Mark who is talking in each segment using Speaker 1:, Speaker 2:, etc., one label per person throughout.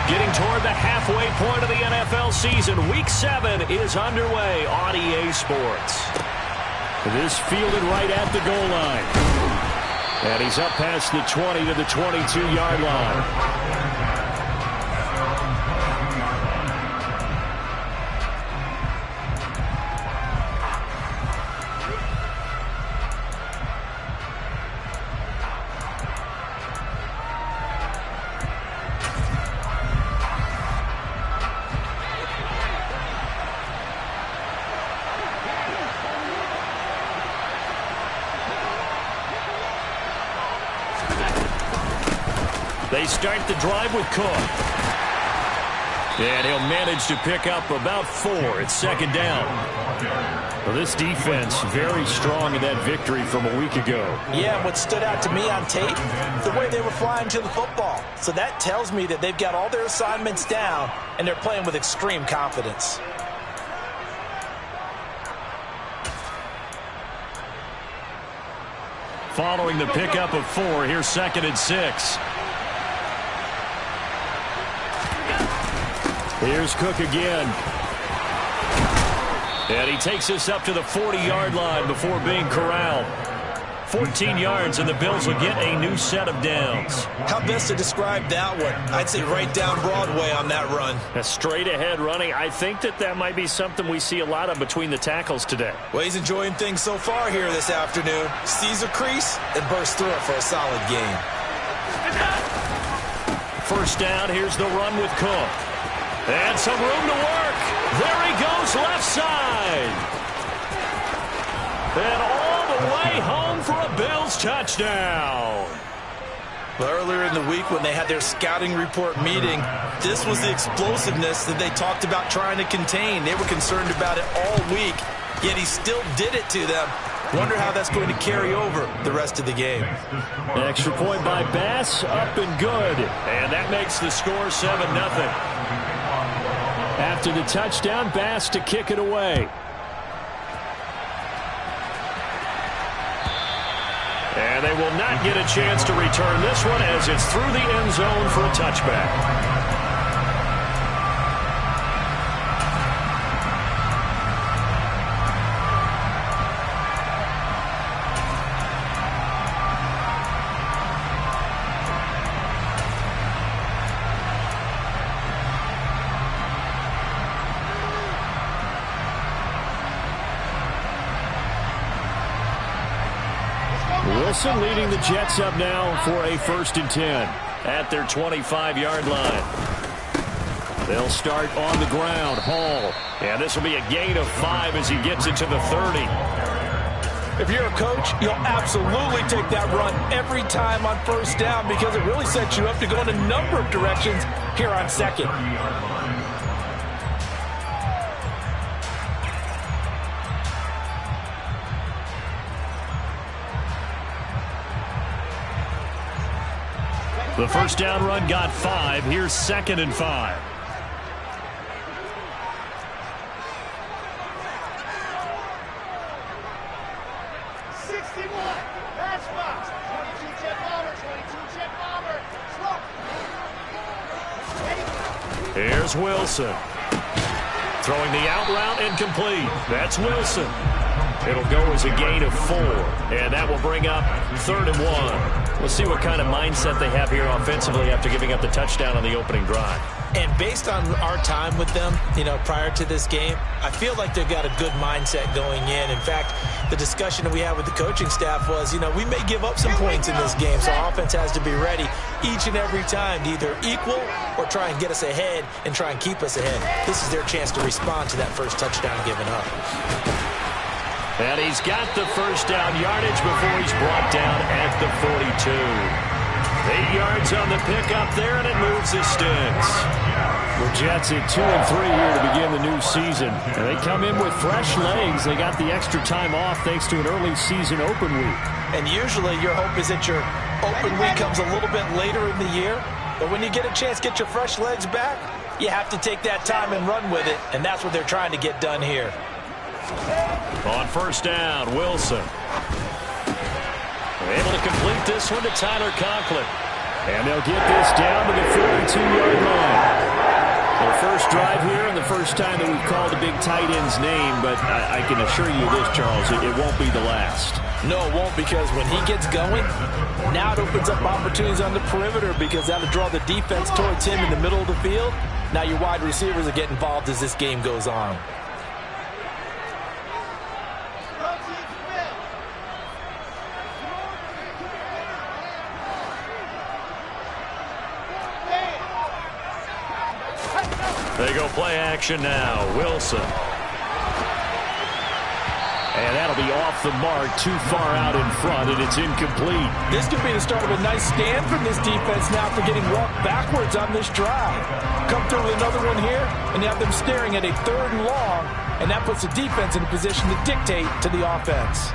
Speaker 1: Getting toward the halfway point of the NFL season. Week 7 is underway on EA Sports. This fielded right at the goal line. And he's up past the 20 to the 22-yard line. They start the drive with Cook. And he'll manage to pick up about 4. It's second down. Well, this defense very strong in that victory from a week ago.
Speaker 2: Yeah, what stood out to me on tape, the way they were flying to the football. So that tells me that they've got all their assignments down, and they're playing with extreme confidence.
Speaker 1: Following the pickup of 4, here's second and 6. Here's Cook again. And he takes us up to the 40-yard line before being corralled. 14 yards, and the Bills will get a new set of downs.
Speaker 2: How best to describe that one? I'd say right down Broadway on that run.
Speaker 1: A straight-ahead running. I think that might be something we see a lot of between the tackles today.
Speaker 2: Well, he's enjoying things so far here this afternoon. Sees a crease and bursts through it for a solid gain.
Speaker 1: First down, here's the run with Cook. And some room to work. There he goes, left side. And all the way home for a Bills touchdown.
Speaker 2: Well, earlier in the week when they had their scouting report meeting, this was the explosiveness that they talked about trying to contain. They were concerned about it all week, yet he still did it to them. Wonder how that's going to carry over the rest of the game.
Speaker 1: Extra point by Bass, up and good. And that makes the score 7-0. After the touchdown, Bass to kick it away. And they will not get a chance to return this one as it's through the end zone for a touchback. Wilson leading the Jets up now for a 1st and 10 at their 25-yard line. They'll start on the ground. Hall. And this will be a gain of 5 as he gets it to the 30.
Speaker 2: If you're a coach, you'll absolutely take that run every time on first down because it really sets you up to go in a number of directions here on second.
Speaker 1: The first down run got 5. Here's 2nd and 5. Here's Wilson. Throwing the out route incomplete. That's Wilson. It'll go as a gain of 4. And that will bring up 3rd and 1. We'll see what kind of mindset they have here offensively after giving up the touchdown on the opening drive.
Speaker 2: And based on our time with them, prior to this game, I feel like they've got a good mindset going in. In fact, the discussion that we had with the coaching staff was, we may give up some points in this game, so our offense has to be ready each and every time to either equal or try and get us ahead and try and keep us ahead. This is their chance to respond to that first touchdown given up.
Speaker 1: And he's got the first down yardage before he's brought down at the 42. 8 yards on the pickup there, and it moves the sticks. The Jets at 2-3 here to begin the new season. And they come in with fresh legs. They got the extra time off thanks to an early season open week.
Speaker 2: And usually your hope is that your open week comes a little bit later in the year. But when you get a chance to get your fresh legs back, you have to take that time and run with it. And that's what they're trying to get done here.
Speaker 1: On first down, Wilson. Able to complete this one to Tyler Conklin. And they'll get this down to the 42-yard line. So the first drive here and the first time that we've called a big tight end's name, but I can assure you this, Charles, it won't be the last.
Speaker 2: No, it won't, because when he gets going, now it opens up opportunities on the perimeter because that'll draw the defense towards him in the middle of the field. Now your wide receivers will get involved as this game goes on.
Speaker 1: They go play action now. Wilson. And that'll be off the mark, too far out in front, and it's incomplete.
Speaker 2: This could be the start of a nice stand from this defense now for getting walked backwards on this drive. Come through with another one here, and you have them staring at a 3rd and long, and that puts the defense in a position to dictate to the offense.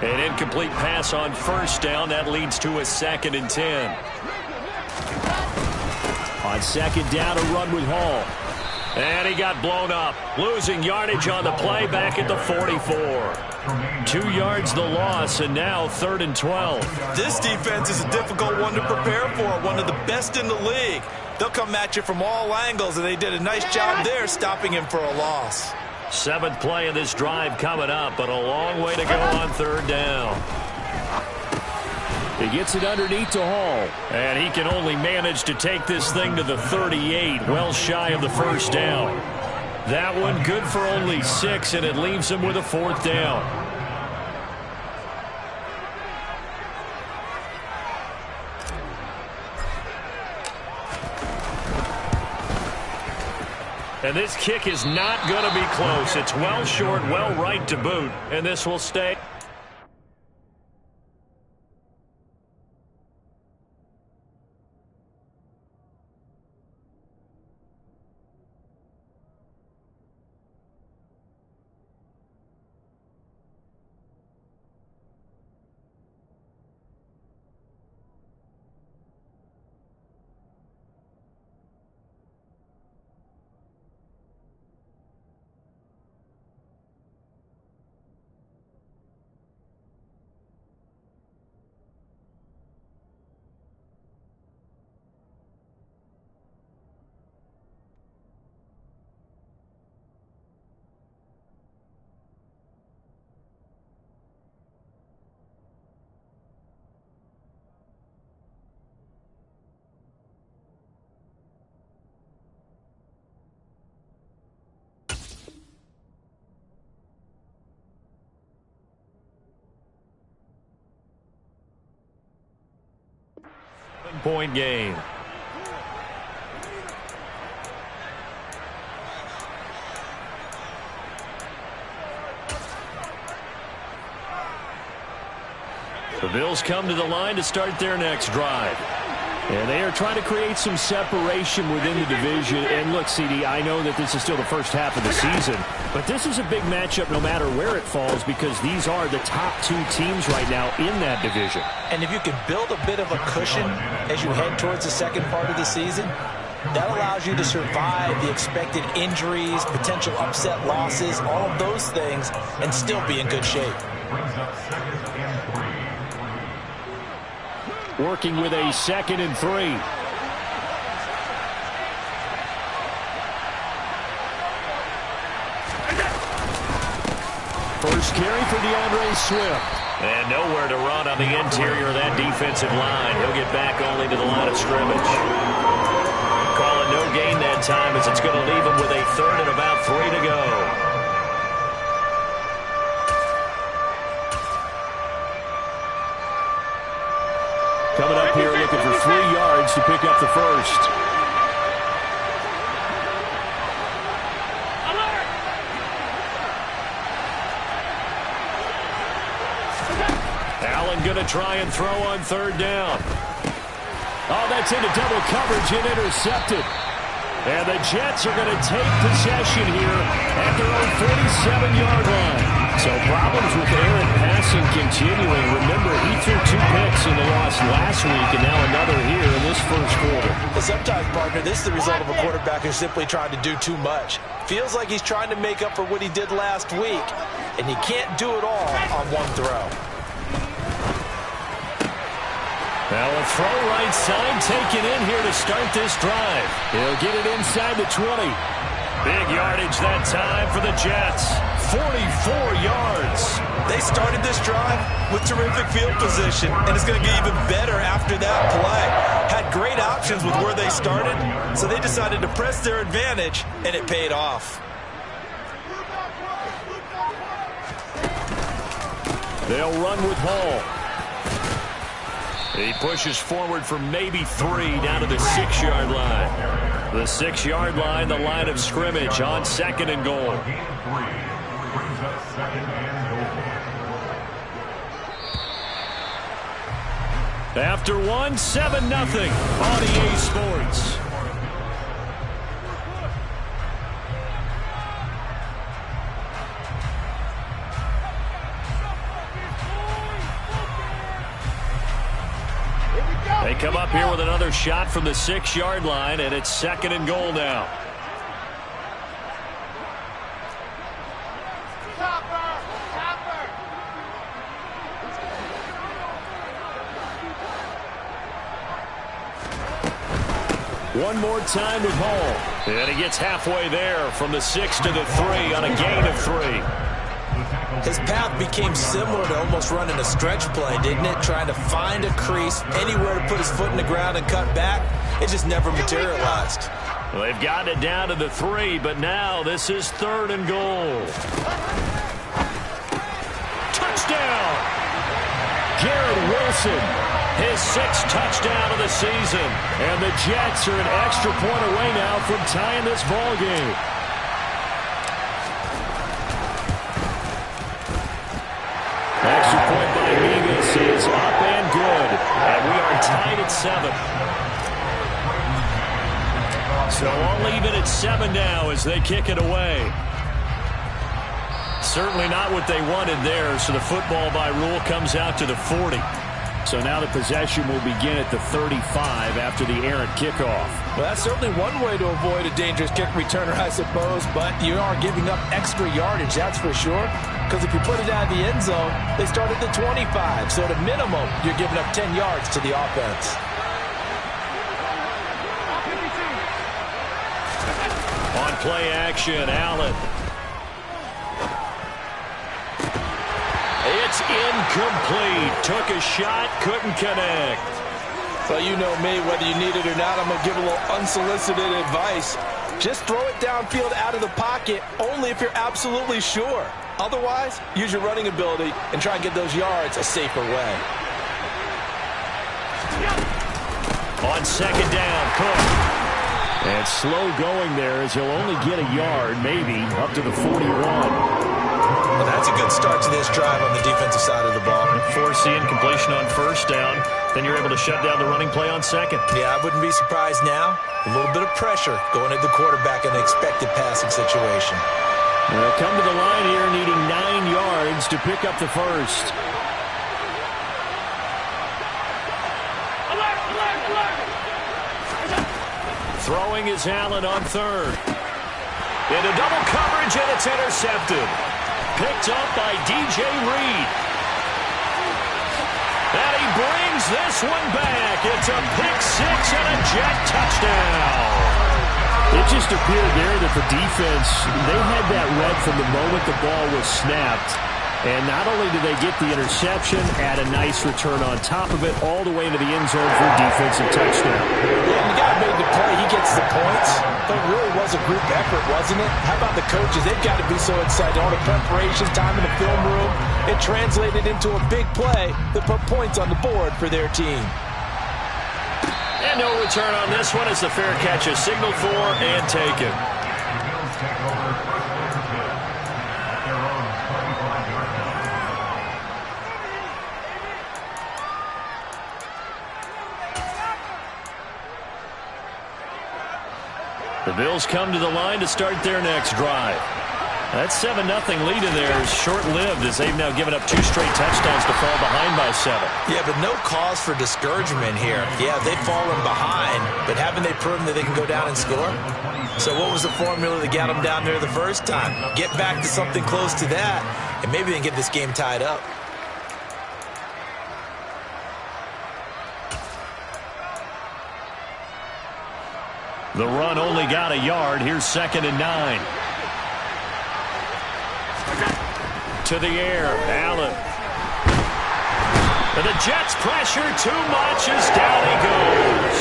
Speaker 1: An incomplete pass on first down. That leads to a 2nd and 10. On 2nd down, a run with Hall. And he got blown up. Losing yardage on the play back at the 44. 2 yards the loss, and now 3rd and 12.
Speaker 2: This defense is a difficult one to prepare for, one of the best in the league. They'll come at you from all angles, and they did a nice job there stopping him for a loss.
Speaker 1: 7th play of this drive coming up, but a long way to go on 3rd down. He gets it underneath to Hall, and he can only manage to take this thing to the 38, well shy of the first down. That one good for only 6, and it leaves him with a 4th down. And this kick is not going to be close. It's well short, well right to boot, and this will stay. Point game. The Bills come to the line to start their next drive. And they are trying to create some separation within the division. And look, CD, I know that this is still the first half of the season, but this is a big matchup no matter where it falls because these are the top 2 teams right now in that division.
Speaker 2: And if you can build a bit of a cushion as you head towards the second part of the season, that allows you to survive the expected injuries, potential upset losses, all of those things, and still be in good shape.
Speaker 1: Working with a 2nd and 3. First carry for DeAndre Swift. And nowhere to run on the interior of that defensive line. He'll get back only to the line of scrimmage. Call it no gain that time as it's going to leave him with a 3rd and about 3 to go. Coming up here looking for 3 yards to pick up the first. Allen going to try and throw on 3rd down. Oh, that's into double coverage and intercepted. And the Jets are going to take possession here at their own 47-yard line. So problems with Aaron passing continuing. Remember, he threw 2 picks loss last week and now another here in this first quarter.
Speaker 2: But sometimes, partner, this is the result of a quarterback who's simply trying to do too much. Feels like he's trying to make up for what he did last week, and you can't do it all on one throw.
Speaker 1: Now a throw right side taken in here to start this drive. He'll get it inside the 20. Big yardage that time for the Jets. 44 yards.
Speaker 2: They started this drive with terrific field position, and it's going to get even better after that play. Had great options with where they started, so they decided to press their advantage, and it paid off.
Speaker 1: They'll run with Hall. He pushes forward for maybe 3 down to the 6-yard line. The 6-yard line, the line of scrimmage on 2nd and goal. After 1, 7-0 on EA Sports. They come up here with another shot from the 6-yard line, and it's 2nd and goal now. One more time with Hall. And he gets halfway there from the 6 to the 3 on a gain of 3.
Speaker 2: His path became similar to almost running a stretch play, didn't it? Trying to find a crease, anywhere to put his foot in the ground and cut back. It just never materialized.
Speaker 1: Well, they've gotten it down to the 3, but now this is 3rd and goal. Touchdown! Garrett Wilson, his 6th touchdown of the season. And the Jets are an extra point away now from tying this ball game. Extra point by Vegas is up and good. And we are tied at 7. So I'll leave it at 7 now as they kick it away. Certainly not what they wanted there, so the football by rule comes out to the 40. So now the possession will begin at the 35 after the errant kickoff.
Speaker 2: Well, that's certainly one way to avoid a dangerous kick returner, I suppose, but you are giving up extra yardage, that's for sure. Because if you put it out of the end zone, they start at the 25. So at a minimum, you're giving up 10 yards to the offense.
Speaker 1: On play action, Allen. It's incomplete. Took a shot, couldn't connect.
Speaker 2: Well, you know me, whether you need it or not, I'm going to give a little unsolicited advice. Just throw it downfield out of the pocket, only if you're absolutely sure. Otherwise, use your running ability and try and get those yards a safer way.
Speaker 1: On 2nd down, Cook. And slow going there as he'll only get a yard, maybe, up to the 41.
Speaker 2: Well, that's a good start to this drive on the defensive side of the ball.
Speaker 1: Force the incompletion on 1st down. Then you're able to shut down the running play on 2nd.
Speaker 2: Yeah, I wouldn't be surprised now. A little bit of pressure going at the quarterback in the expected passing situation.
Speaker 1: They'll come to the line here needing 9 yards to pick up the 1st. Throwing is Allen on 3rd. Into double coverage, and it's intercepted. Picked up by DJ Reed. And he brings this one back. It's a pick 6 and a Jet touchdown. It just appeared there that the defense, they had that read from the moment the ball was snapped. And not only did they get the interception, add a nice return on top of it, all the way into the end zone for a defensive touchdown.
Speaker 2: Yeah, and the guy made the play. He gets the points. But it really was a group effort, wasn't it? How about the coaches? They've got to be so excited. All the preparation time in the film room, it translated into a big play that put points on the board for their team.
Speaker 1: And no return on this one as the fair catch is signaled for and taken. The Bills come to the line to start their next drive. That 7-0 lead in there is short-lived as they've now given up 2 straight touchdowns to fall behind by 7.
Speaker 2: Yeah, but no cause for discouragement here. Yeah, they've fallen behind, but haven't they proven that they can go down and score? So what was the formula that got them down there the first time? Get back to something close to that, and maybe they can get this game tied up.
Speaker 1: The run only got a yard. Here's 2nd and 9. To the air, Allen. And the Jets pressure too much as down he goes.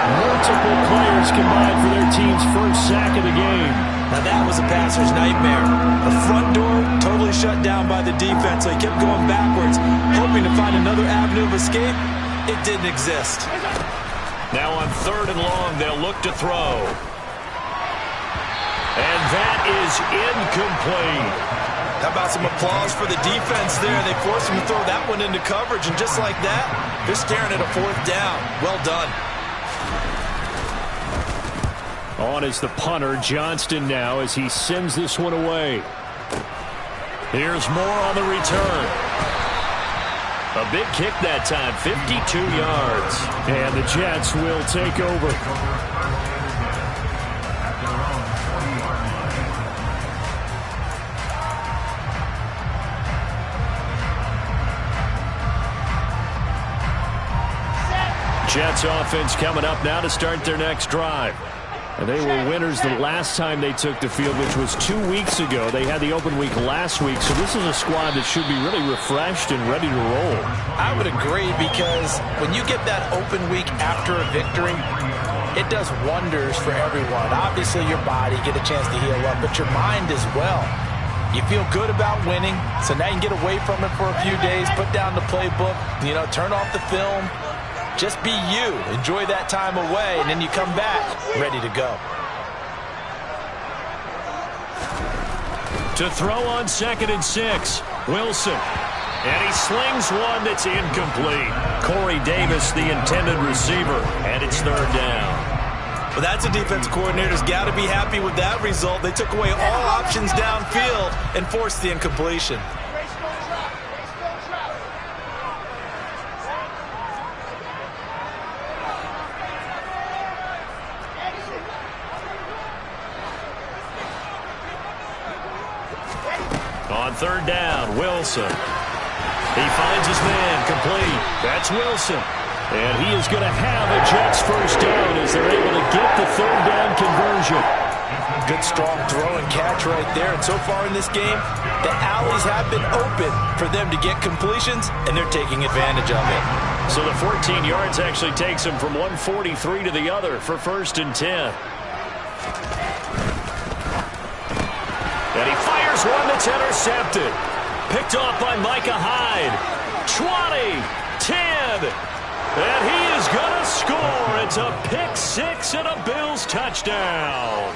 Speaker 1: Multiple players combined for their team's first sack of the game.
Speaker 2: Now that was a passer's nightmare. The front door totally shut down by the defense, so he kept going backwards, hoping to find another avenue of escape. It didn't exist.
Speaker 1: Now on 3rd and long, they'll look to throw. And that is incomplete.
Speaker 2: How about some applause for the defense there? They forced him to throw that one into coverage, and just like that, they're staring at a 4th down. Well done.
Speaker 1: On is the punter, Johnston, now as he sends this one away. Here's more on the return. A big kick that time, 52 yards. And the Jets will take over. Jets offense coming up now to start their next drive. And they were winners the last time they took the field, which was 2 weeks ago. They had the open week last week, so this is a squad that should be really refreshed and ready to roll.
Speaker 2: I would agree, because when you get that open week after a victory, it does wonders for everyone. Obviously, your body, get a chance to heal up, but your mind as well. You feel good about winning, so now you can get away from it for a few days, put down the playbook, turn off the film. Just be you. Enjoy that time away, and then you come back ready to go.
Speaker 1: To throw on 2nd and 6, Wilson. And he slings one that's incomplete. Corey Davis, the intended receiver, and it's 3rd down.
Speaker 2: Well, that's a defensive coordinator's got to be happy with that result. They took away all options downfield and forced the incompletion.
Speaker 1: On 3rd down, Wilson. He finds his man, complete. That's Wilson. And he is going to have a Jets first down as they're able to get the 3rd down conversion.
Speaker 2: Good strong throw and catch right there. And so far in this game, the alleys have been open for them to get completions, and they're taking advantage of it.
Speaker 1: So the 14 yards actually takes him from 143 to the other for 1st and 10. And he fires one that's intercepted. Picked off by Micah Hyde. 20, 10, and he is going to score. It's a pick-6 and a Bills touchdown.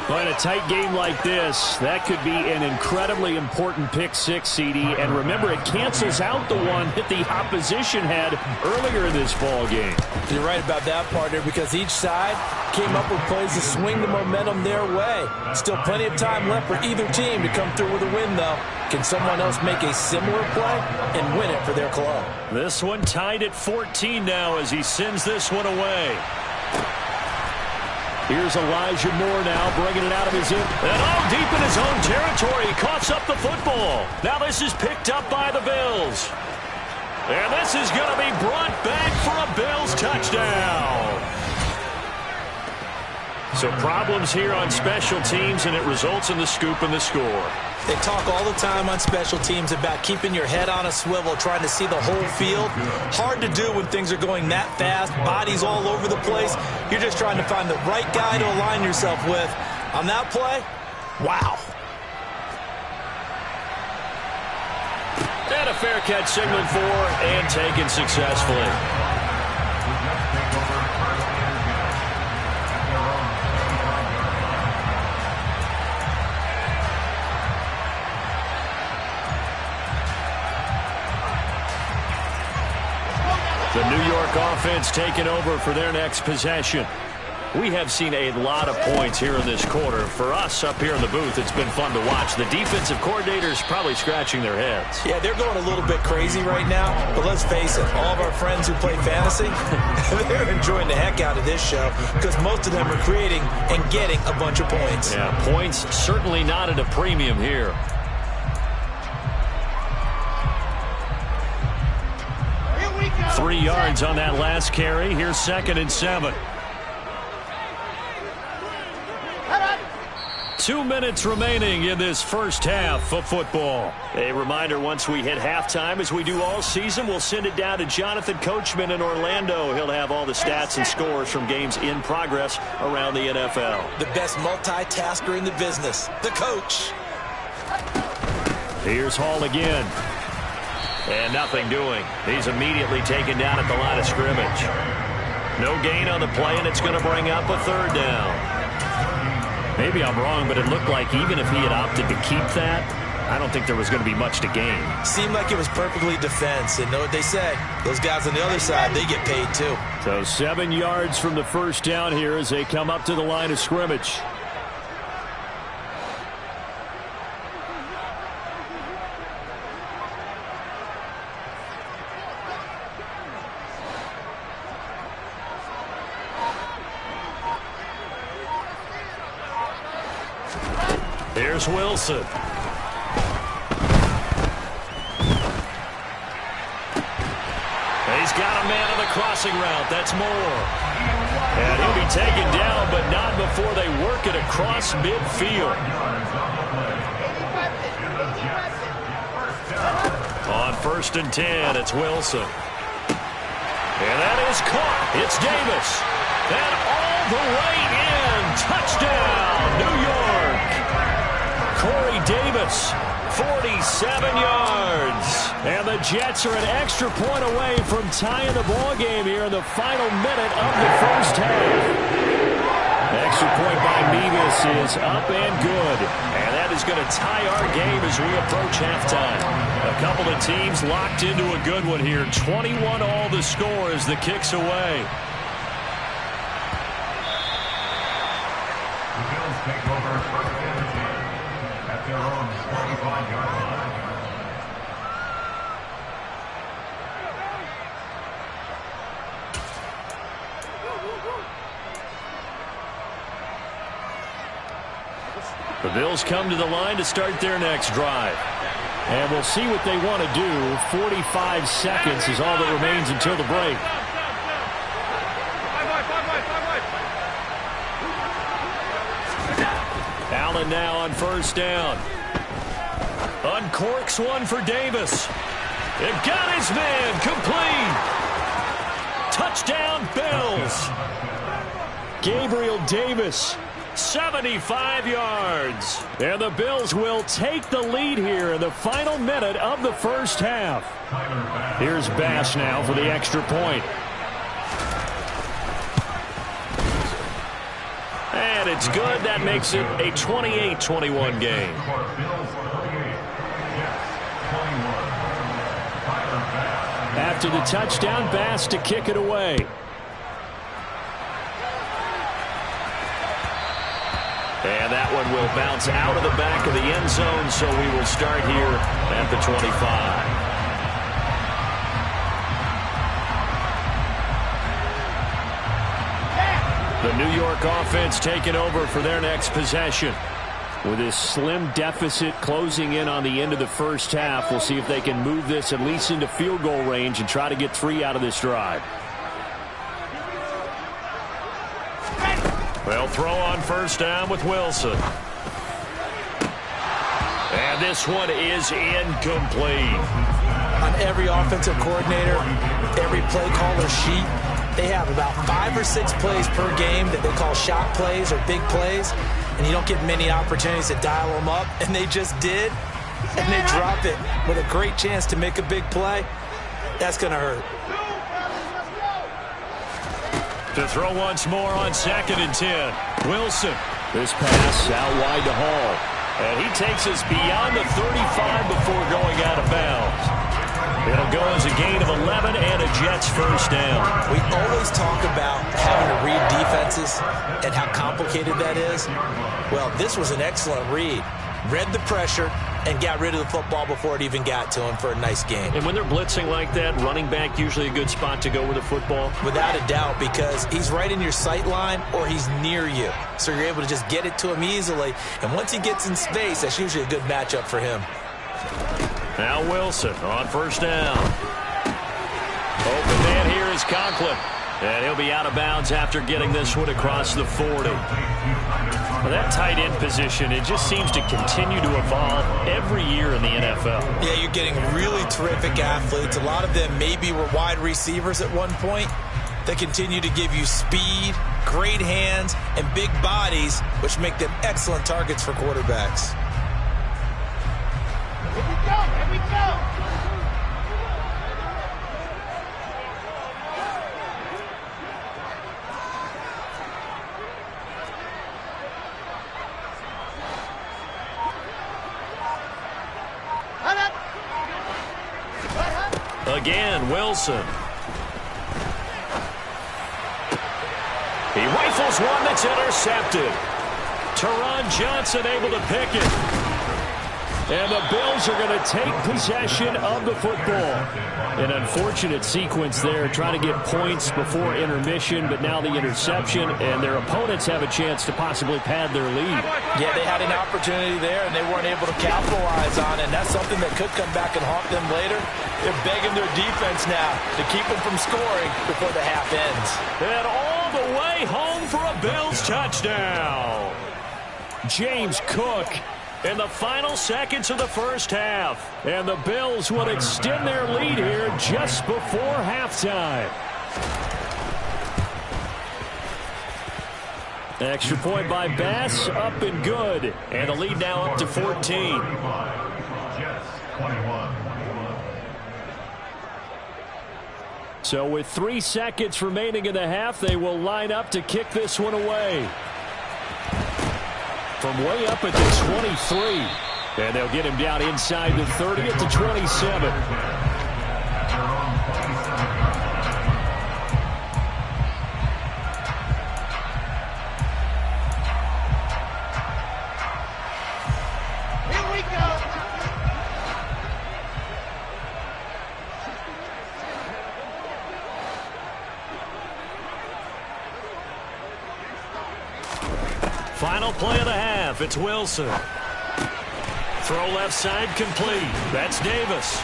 Speaker 1: Well, in a tight game like this, that could be an incredibly important pick-6, CD. And remember, it cancels out the one that the opposition had earlier in this ball game.
Speaker 2: You're right about that, partner, because each side came up with plays to swing the momentum their way. Still plenty of time left for either team to come through with a win, though. Can someone else make a similar play and win it for their club?
Speaker 1: This one tied at 14 now as he sends this one away. Here's Elijah Moore now, bringing it out of his and deep in his own territory. He coughs up the football. Now this is picked up by the Bills. And this is going to be brought back for a Bills touchdown. So problems here on special teams, and it results in the scoop and the score.
Speaker 2: They talk all the time on special teams about keeping your head on a swivel, trying to see the whole field. Hard to do when things are going that fast, bodies all over the place. You're just trying to find the right guy to align yourself with. On that play, wow.
Speaker 1: And a fair catch signaled for and taken successfully. The New York offense taking over for their next possession. We have seen a lot of points here in this quarter. For us up here in the booth, it's been fun to watch. The defensive coordinators probably scratching their heads.
Speaker 2: Yeah, they're going a little bit crazy right now. But let's face it, all of our friends who play fantasy, they're enjoying the heck out of this show because most of them are creating and getting a bunch of points.
Speaker 1: Yeah, points certainly not at a premium here.
Speaker 3: Here we go.
Speaker 1: 3 yards on that last carry. Here's 2nd and 7. 2 minutes remaining in this first half of football. A reminder, once we hit halftime, as we do all season, we'll send it down to Jonathan Coachman in Orlando. He'll have all the stats and scores from games in progress around the NFL.
Speaker 2: The best multitasker in the business, the coach.
Speaker 1: Here's Hall again. And nothing doing. He's immediately taken down at the line of scrimmage. No gain on the play, and it's going to bring up a 3rd down. Maybe I'm wrong, but it looked like even if he had opted to keep that, I don't think there was going to be much to gain.
Speaker 2: Seemed like it was perfectly defense. And know what they said? Those guys on the other side, they get paid too.
Speaker 1: So 7 yards from the first down here as they come up to the line of scrimmage. Here's Wilson. He's got a man on the crossing route. That's Moore. And he'll be taken down, but not before they work it across midfield. On 1st and 10, it's Wilson. And that is caught. It's Davis. And all the way in. Touchdown, New York. Corey Davis, 47 yards. And the Jets are an extra point away from tying the ball game here in the final minute of the first half. Extra point by Mevis is up and good. And that is going to tie our game as we approach halftime. A couple of teams locked into a good one here. 21 all the score as the kick's away.
Speaker 3: The Bills take over 1st and 10 at their own 45-yard line.
Speaker 1: The Bills come to the line to start their next drive. And we'll see what they want to do. 45 seconds is all that remains until the break. Allen now on 1st down. Uncorks one for Davis. It got his man complete. Touchdown Bills. Gabriel Davis, 75 yards. And the Bills will take the lead here in the final minute of the first half. Here's Bass now for the extra point. And it's good. That makes it a 28-21 game. After the touchdown, Bass to kick it away. And that one will bounce out of the back of the end zone, so we will start here at the 25. The New York offense taking over for their next possession. With this slim deficit closing in on the end of the first half, we'll see if they can move this at least into field goal range and try to get 3 out of this drive. They'll throw on 1st down with Wilson. And this one is incomplete.
Speaker 2: On every offensive coordinator, every play caller sheet, they have about 5 or 6 plays per game that they call shot plays or big plays, and you don't get many opportunities to dial them up, and they just did, and they drop it with a great chance to make a big play. That's going to hurt.
Speaker 1: To throw once more on 2nd and 10. Wilson. This pass out wide to Hall. And he takes us beyond the 35 before going out of bounds. It'll go as a gain of 11 and a Jets first down.
Speaker 2: We always talk about having to read defenses and how complicated that is. Well, this was an excellent read. Read the pressure and got rid of the football before it even got to him for a nice game.
Speaker 1: And when they're blitzing like that, running back usually a good spot to go with the football?
Speaker 2: Without a doubt, because he's right in your sight line or he's near you. So you're able to just get it to him easily. And once he gets in space, that's usually a good matchup for him.
Speaker 1: Now Wilson on first down. Open man here is Conklin. And he'll be out of bounds after getting this one across the 40. Well, that tight end position, it just seems to continue to evolve every year in the NFL.
Speaker 2: Yeah, you're getting really terrific athletes. A lot of them maybe were wide receivers at one point. They continue to give you speed, great hands, and big bodies, which make them excellent targets for quarterbacks.
Speaker 4: Here we go! Here we go!
Speaker 1: Again, Wilson. He rifles one that's intercepted. Teron Johnson able to pick it. And the Bills are going to take possession of the football. An unfortunate sequence there, trying to get points before intermission, but now the interception, and their opponents have a chance to possibly pad their lead.
Speaker 2: Yeah, they had an opportunity there, and they weren't able to capitalize on it, and that's something that could come back and haunt them later. They're begging their defense now to keep them from scoring before the half ends.
Speaker 1: And all the way home for a Bills touchdown. James Cook in the final seconds of the first half. And the Bills would extend their lead here just before halftime. Extra point by Bass, up and good. And the lead now up to 14.
Speaker 3: Jets 21.
Speaker 1: So with 3 seconds remaining in the half, they will line up to kick this one away. From way up at the 23. And they'll get him down inside the 30 at the 27.
Speaker 4: Here we go!
Speaker 1: Final play of the half. It's Wilson. Throw left side complete. That's Davis.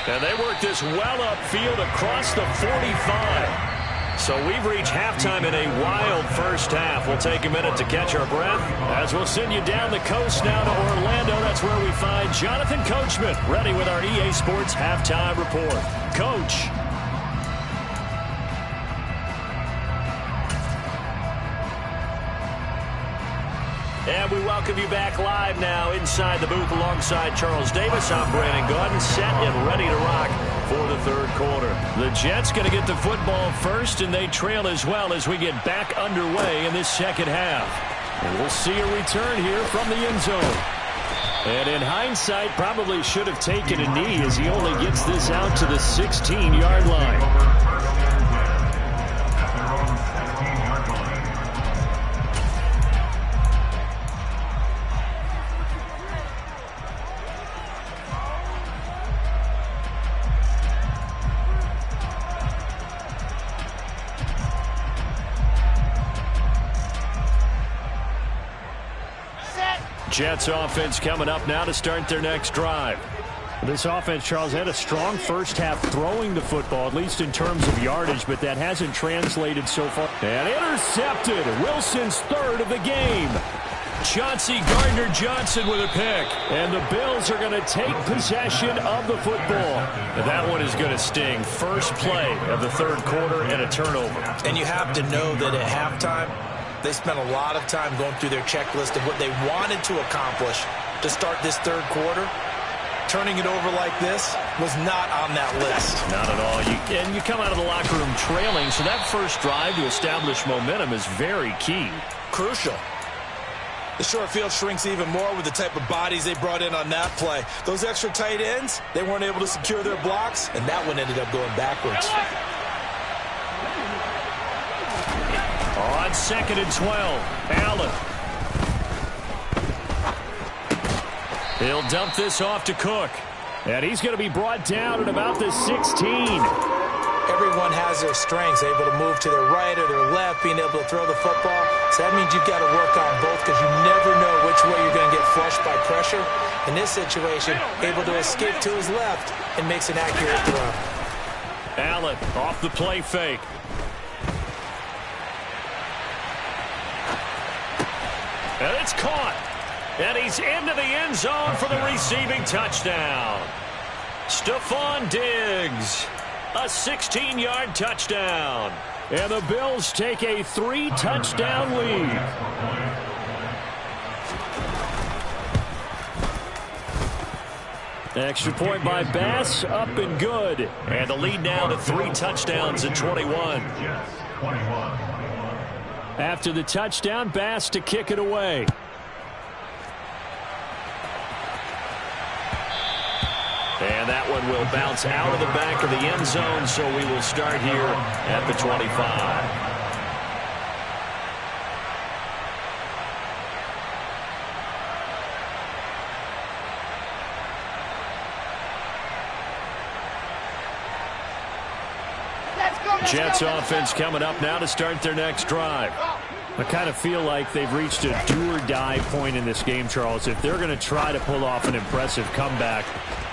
Speaker 1: And they work this well upfield across the 45. So we've reached halftime in a wild first half. We'll take a minute to catch our breath as we'll send you down the coast now to Orlando. That's where we find Jonathan Coachman ready with our EA Sports halftime report. Coach. And we welcome you back live now inside the booth alongside Charles Davis. I'm Brandon Gaudin, set and ready to rock for the third quarter. The Jets going to get the football first, and they trail as well as we get back underway in this second half. And we'll see a return here from the end zone. And in hindsight, probably should have taken a knee as he only gets this out to the 16-yard line. Jets offense coming up now to start their next drive. This offense, Charles, had a strong first half throwing the football, at least in terms of yardage, but that hasn't translated so far. And intercepted. Wilson's third of the game. Chauncey Gardner-Johnson with a pick. And the Bills are going to take possession of the football. And that one is going to sting. First play of the third quarter and a turnover.
Speaker 2: And you have to know that at halftime, they spent a lot of time going through their checklist of what they wanted to accomplish to start this third quarter. Turning it over like this was not on that list.
Speaker 1: Not at all. And you come out of the locker room trailing, so that first drive to establish momentum is very key.
Speaker 2: Crucial. The short field shrinks even more with the type of bodies they brought in on that play. Those extra tight ends, they weren't able to secure their blocks, and that one ended up going backwards.
Speaker 1: On 2nd and 12, Allen. He'll dump this off to Cook. And he's going to be brought down at about the 16.
Speaker 2: Everyone has their strengths, able to move to their right or their left, being able to throw the football. So that means you've got to work on both because you never know which way you're going to get flushed by pressure. In this situation, able to escape to his left and makes an accurate throw.
Speaker 1: Allen off the play fake. And it's caught. And he's into the end zone for the receiving touchdown. Stephon Diggs. A 16-yard touchdown. And the Bills take a 3-touchdown lead. Extra point by Bass, up and good. And the lead now to 3 touchdowns at 21. After the touchdown, Bass to kick it away. And that one will bounce out of the back of the end zone, so we will start here at the 25. Jets offense coming up now to start their next drive. I kind of feel like they've reached a do-or-die point in this game, Charles. If they're going to try to pull off an impressive comeback,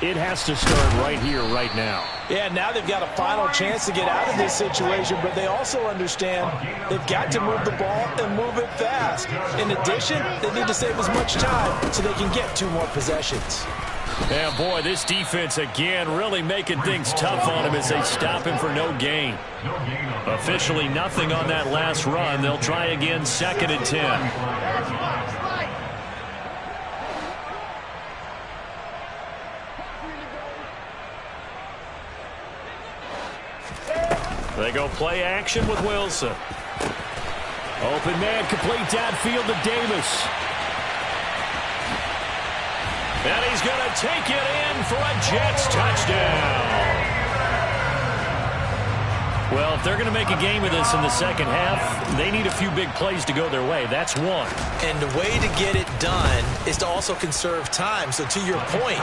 Speaker 1: it has to start right here, right now.
Speaker 2: Yeah, now they've got a final chance to get out of this situation, but they also understand they've got to move the ball and move it fast. In addition, they need to save as much time so they can get 2 more possessions.
Speaker 1: Yeah, boy, this defense again really making things tough on him as they stop him for no gain. Officially nothing on that last run. They'll try again 2nd and 10. They go play action with Wilson. Open man, complete downfield to Davis. And he's going to take it in for a Jets touchdown. Well, if they're going to make a game of this in the second half, they need a few big plays to go their way. That's one.
Speaker 2: And the way to get it done is to also conserve time. So to your point,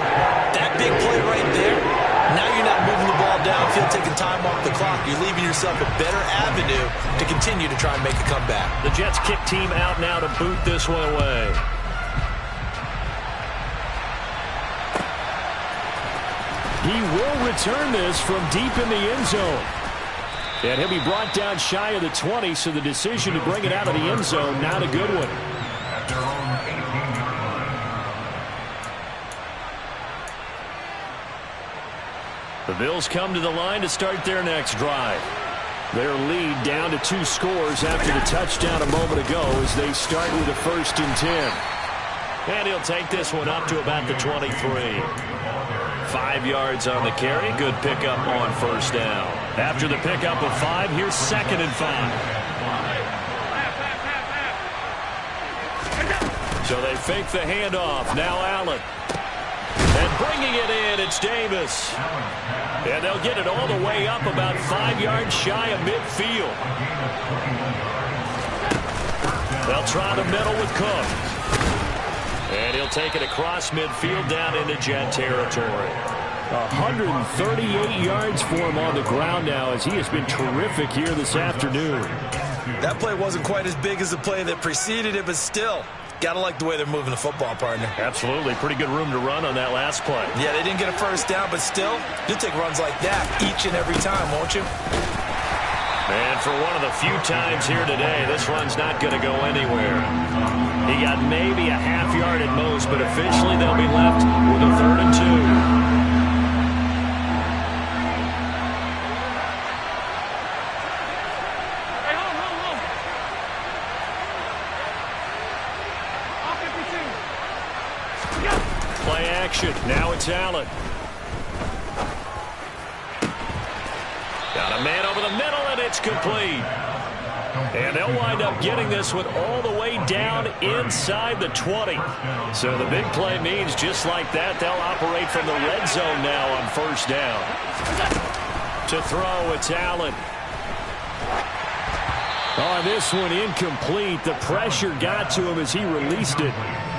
Speaker 2: that big play right there, now you're not moving the ball downfield, taking time off the clock. You're leaving yourself a better avenue to continue to try and make a comeback.
Speaker 1: The Jets kick team out now to boot this one away. He will return this from deep in the end zone. And he'll be brought down shy of the 20, so the decision to bring it out of the end zone, not a good one. The Bills come to the line to start their next drive. Their lead down to 2 scores after the touchdown a moment ago as they start with a 1st and 10. And he'll take this one up to about the 23. 5 yards on the carry. Good pickup on 1st down. After the pickup of 5, here's 2nd and 5. So they fake the handoff. Now Allen. And bringing it in, it's Davis. And they'll get it all the way up about 5 yards shy of midfield. They'll try the middle with Cook. And he'll take it across midfield down into Jet territory.
Speaker 5: 138 yards for him on the ground now as he has been terrific here this afternoon.
Speaker 2: That play wasn't quite as big as the play that preceded it, but still, got to like the way they're moving the football, partner.
Speaker 1: Absolutely. Pretty good room to run on that last play.
Speaker 2: Yeah, they didn't get a 1st down, but still, you'll take runs like that each and every time, won't you?
Speaker 1: And for one of the few times here today, this run's not going to go anywhere. He got maybe a half yard at most, but officially they'll be left with a 3rd and 2. Play action. Now it's Allen. Got a man over the middle, and it's complete. And they'll wind up getting this one all the way down inside the 20. So the big play means just like that, they'll operate from the red zone now on first down. To throw, it's Allen.
Speaker 5: Oh, this one incomplete. The pressure got to him as he released it.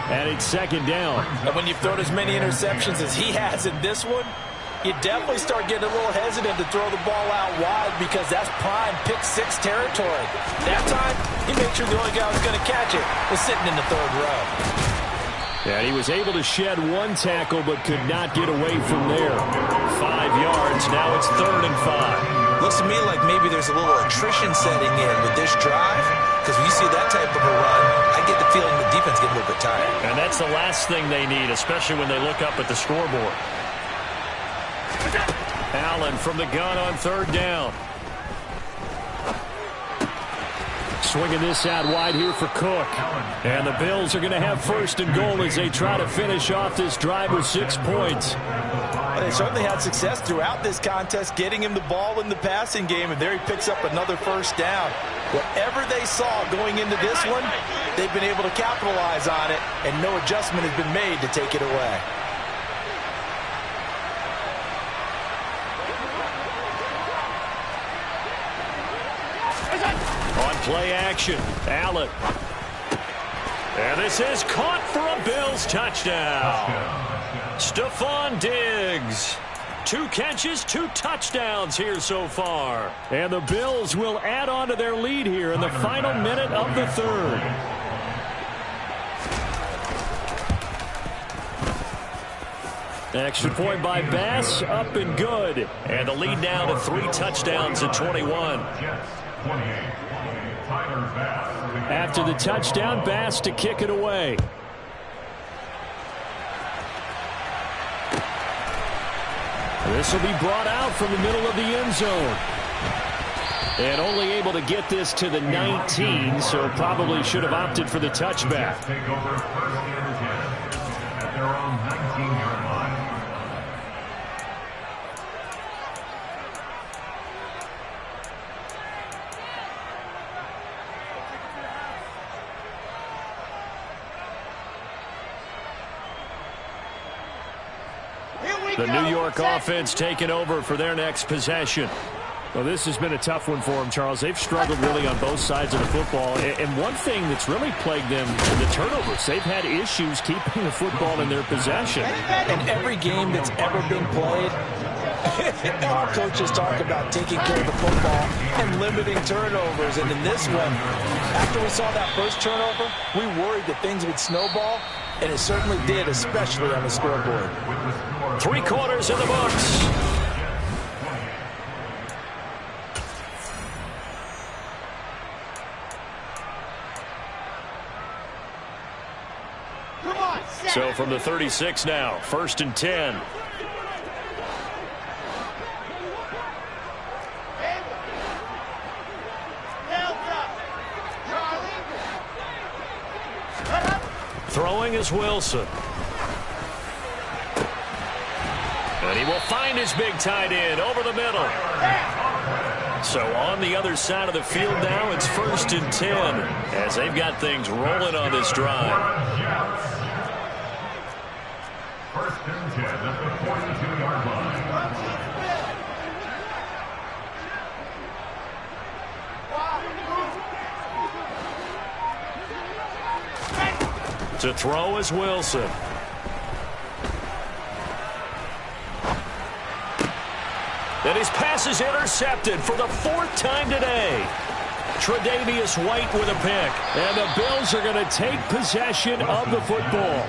Speaker 5: And it's second down.
Speaker 2: And when you've thrown as many interceptions as he has in this one, you definitely start getting a little hesitant to throw the ball out wide because that's prime pick-6 territory. That time, he made sure the only guy who was going to catch it was sitting in the third row.
Speaker 5: And he was able to shed one tackle but could not get away from there.
Speaker 1: 5 yards. Now it's 3rd and 5.
Speaker 2: Looks to me like maybe there's a little attrition setting in with this drive because when you see that type of a run, I get the feeling the defense gets a little bit tired.
Speaker 1: And that's the last thing they need, especially when they look up at the scoreboard. Allen from the gun on 3rd down.
Speaker 5: Swinging this out wide here for Cook. And the Bills are going to have 1st and goal as they try to finish off this drive with 6 points.
Speaker 2: Well, they certainly had success throughout this contest getting him the ball in the passing game, and there he picks up another 1st down. Whatever they saw going into this one, they've been able to capitalize on it, and no adjustment has been made to take it away.
Speaker 1: On play action, Allen. And this is caught for a Bills touchdown. Stephon Diggs. 2 catches, 2 touchdowns here so far.
Speaker 5: And the Bills will add on to their lead here in the final minute of the 3rd. Extra point by Bass, up and good.
Speaker 1: And the lead now to 3 touchdowns at 21.
Speaker 5: After the touchdown, Bass to kick it away. This will be brought out from the middle of the end zone. And only able to get this to the 19, so probably should have opted for the touchback.
Speaker 3: Take over 1st and 10 at their own 19-yard line.
Speaker 1: The New York offense taking over for their next possession.
Speaker 5: Well, this has been a tough one for them, Charles. They've struggled really on both sides of the football. And one thing that's really plagued them in the turnovers, they've had issues keeping the football in their possession.
Speaker 2: In every game that's ever been played, our coaches talk about taking care of the football and limiting turnovers. And in this one, after we saw that first turnover, we worried that things would snowball, and it certainly did, especially on the scoreboard.
Speaker 1: 3 quarters in the books. So from the 36 now, 1st and 10. Throwing is Wilson. And he will find his big tight end over the middle. So on the other side of the field now, it's 1st and 10 as they've got things rolling on this drive.
Speaker 3: 1st and 10 at the 42-yard line.
Speaker 1: To throw is Wilson. And his pass is intercepted for the 4th time today. Tre'Davious White with a pick.
Speaker 5: And the Bills are going to take possession of the football.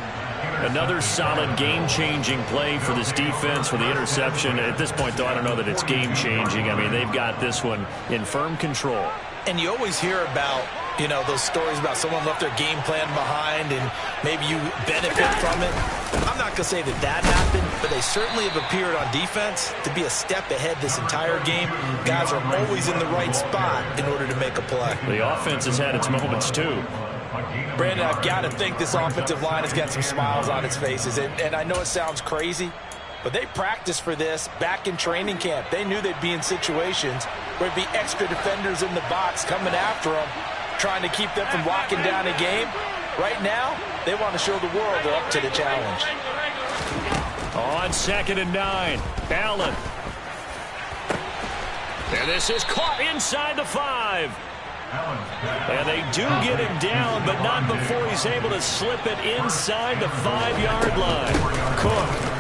Speaker 1: Another solid game-changing play for this defense for the interception. At this point, though, I don't know that it's game-changing. I mean, they've got this one in firm control.
Speaker 2: And you always hear about, you know, those stories about someone left their game plan behind and maybe you benefit from it. I'm not going to say that that happened, but they certainly have appeared on defense to be a step ahead this entire game. Guys are always in the right spot in order to make a play.
Speaker 1: The offense has had its moments, too.
Speaker 2: Brandon, I've got to think this offensive line has got some smiles on its faces. And I know it sounds crazy, But they practiced for this back in training camp. They knew they'd be in situations where it'd be extra defenders in the box coming after them, trying to keep them from locking down a game. Right now, they want to show the world they're up to the challenge.
Speaker 5: On 2nd and 9, Allen. And this is caught inside the 5. And they do get him down, but not before he's able to slip it inside the 5-yard line. Cook.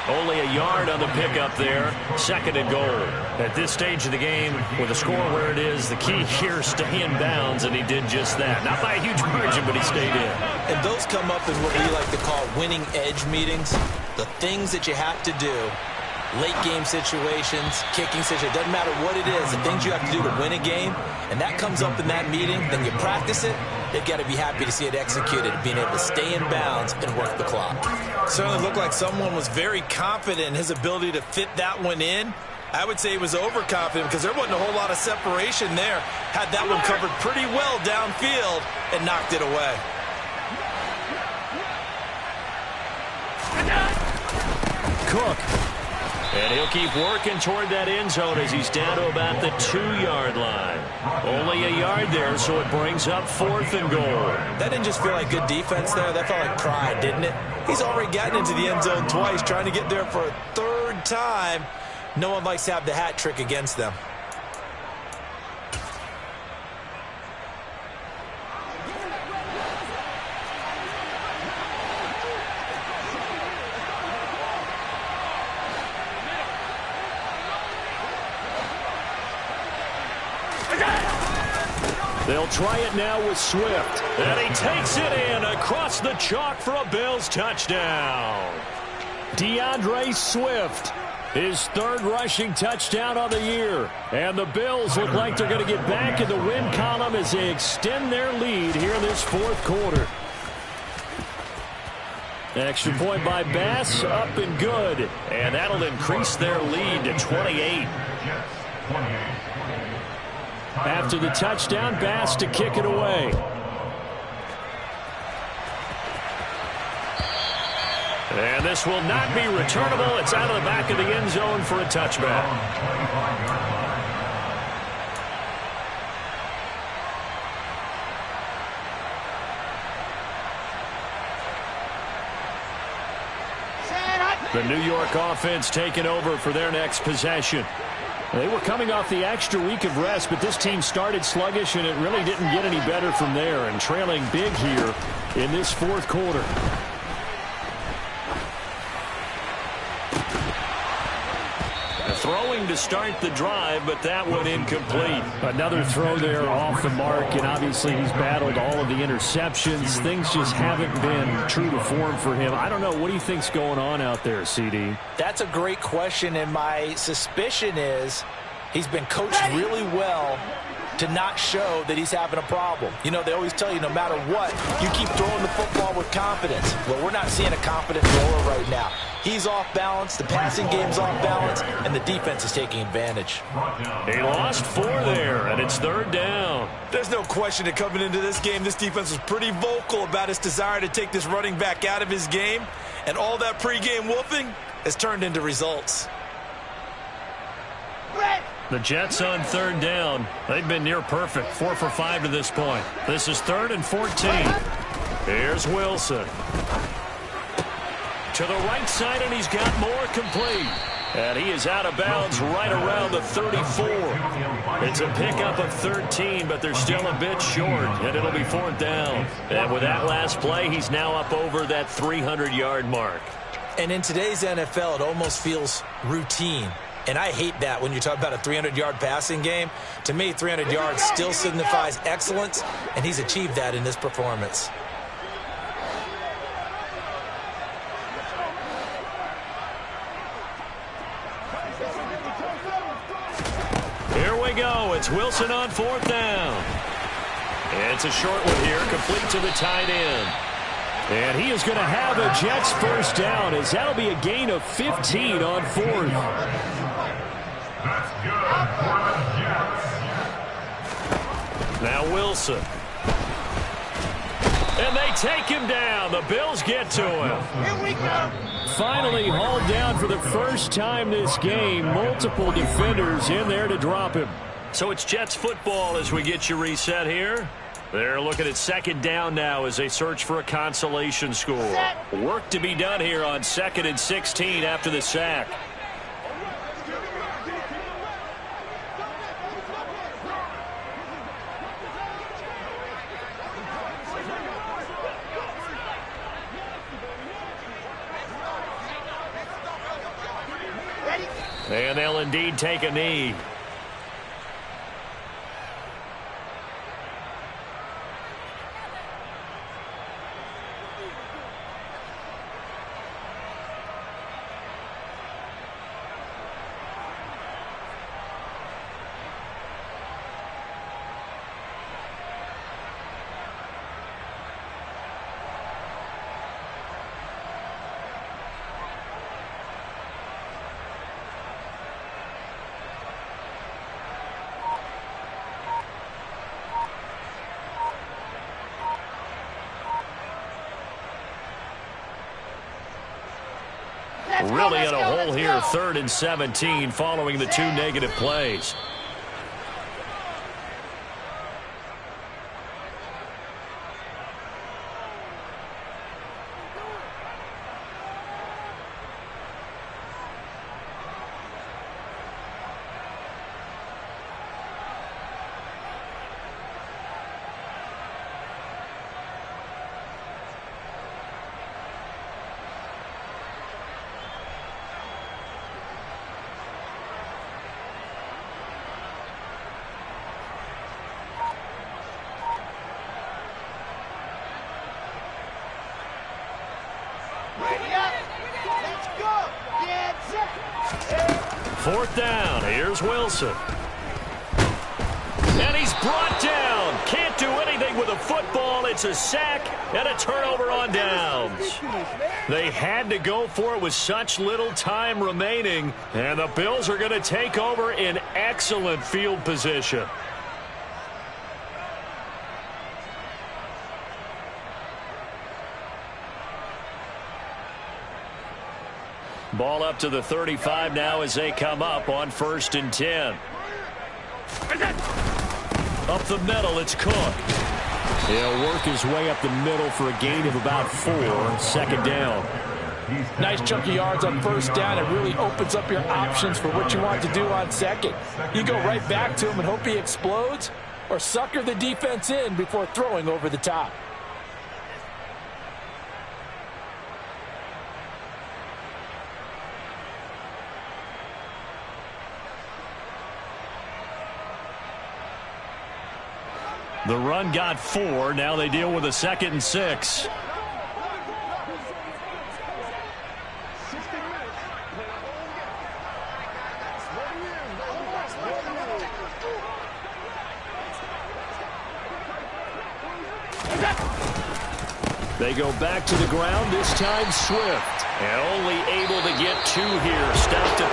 Speaker 5: Only a yard on the pickup there. 2nd and goal. At this stage of the game, with the score where it is, the key here is stay in bounds, and he did just that. Not by a huge margin, but he stayed in.
Speaker 2: And those come up in what we like to call winning edge meetings. The things that you have to do. Late game situations, kicking situations, doesn't matter what it is, the things you have to do to win a game, and that comes up in that meeting, then you practice it, they've got to be happy to see it executed, being able to stay in bounds and work the clock.
Speaker 6: Certainly looked like someone was very confident in his ability to fit that one in. I would say he was overconfident because there wasn't a whole lot of separation there. Had that one covered pretty well downfield and knocked it away.
Speaker 5: Cook. And he'll keep working toward that end zone as he's down to about the 2-yard line. Only a yard there, so it brings up 4th and goal.
Speaker 2: That didn't just feel like good defense there. That felt like pride, didn't it? He's already gotten into the end zone twice, trying to get there for a 3rd time. No one likes to have the hat trick against them.
Speaker 5: They'll try it now with Swift. And he takes it in across the chalk for a Bills touchdown. DeAndre Swift, his 3rd rushing touchdown on the year. And the Bills look like they're going to get back in the win column as they extend their lead here in this 4th quarter. Extra point by Bass, up and good. And that'll increase their lead to 28. After the touchdown, Bass to kick it away. And this will not be returnable. It's out of the back of the end zone for a touchback. The New York offense taking over for their next possession. They were coming off the extra week of rest, but this team started sluggish, and it really didn't get any better from there, and trailing big here in this 4th quarter. Throwing to start the drive, but that one incomplete. Another throw there off the mark, and obviously he's battled all of the interceptions. Things just haven't been true to form for him. I don't know. What do you think's going on out there, CD?
Speaker 2: That's a great question, and my suspicion is he's been coached really well to not show that he's having a problem. You know, they always tell you no matter what, you keep throwing the football with confidence. Well, we're not seeing a confident thrower right now. He's off balance, the passing game's off balance, and the defense is taking advantage.
Speaker 5: He lost 4 there, and it's 3rd down.
Speaker 6: There's no question that coming into this game, this defense was pretty vocal about its desire to take this running back out of his game, and all that pregame wolfing has turned into results.
Speaker 5: The Jets on 3rd down. They've been near perfect, 4 for 5 to this point. This is 3rd and 14. Here's Wilson. To the right side, and he's got more complete. And he is out of bounds right around the 34. It's a pickup of 13, but they're still a bit short, and it'll be 4th down. And with that last play, he's now up over that 300-yard mark.
Speaker 2: And in today's NFL, it almost feels routine. And I hate that when you talk about a 300-yard passing game. To me, 300 yards still signifies excellence, and he's achieved that in this performance.
Speaker 5: Here we go. It's Wilson on 4th down. It's a short one here, complete to the tight end. And he is going to have a Jets 1st down, as that'll be a gain of 15 on 4th.
Speaker 3: That's good for the Jets.
Speaker 5: Now Wilson. And they take him down. The Bills get to him.
Speaker 4: Here we go.
Speaker 5: Finally hauled down for the first time this game. Multiple defenders in there to drop him. So it's Jets football as we get you reset here. They're looking at second down now as they search for a consolation score. Work to be done here on 2nd and 16 after the sack. And they'll indeed take a knee. Really in a hole here, 3rd and 17 following the 2 negative plays.
Speaker 4: Ready up. Let's go.
Speaker 5: Fourth down. Here's Wilson. And he's brought down. Can't do anything with a football. It's a sack and a turnover on downs. They had to go for it with such little time remaining. And the Bills are going to take over in excellent field position. Ball up to the 35 now as they come up on 1st and 10. Up the middle, it's Cook. He'll work his way up the middle for a gain of about 4. 2nd down.
Speaker 2: Nice chunk of yards on 1st down. It really opens up your options for what you want to do on 2nd. You go right back to him and hope he explodes, or sucker the defense in before throwing over the top.
Speaker 5: The run got 4. Now they deal with a 2nd and 6. They go back to the ground, this time Swift. And only able to get 2 here. Stopped at